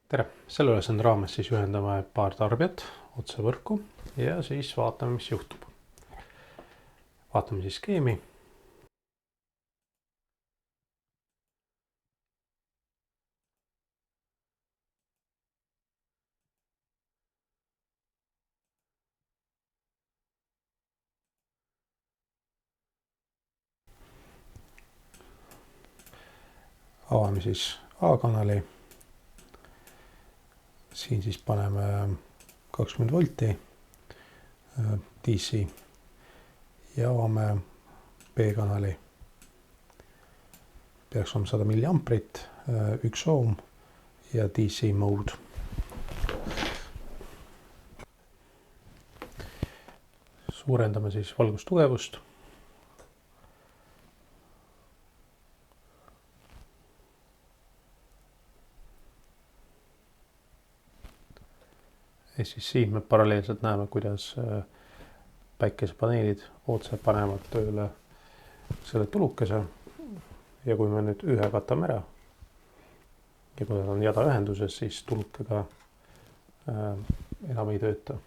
Tere! Selle ülesande raames siis ühendame paar tarbijat otse võrku ja siis vaatame, mis juhtub. Vaatame siis skeemi. Avame siis A-kanali. Siin siis paneme 20 volti DC ja avame B-kanali. Peaks olema 100 milliamprit, 1 ohm ja DC mode. Suurendame siis valgustugevust. Ja siis siin me paralleelselt näeme, kuidas päikesepaneelid otse panevad tööle selle tulukese. Ja kui me nüüd ühe katame ära ja kui nad on jada ühenduses, siis tulukega enam ei tööta.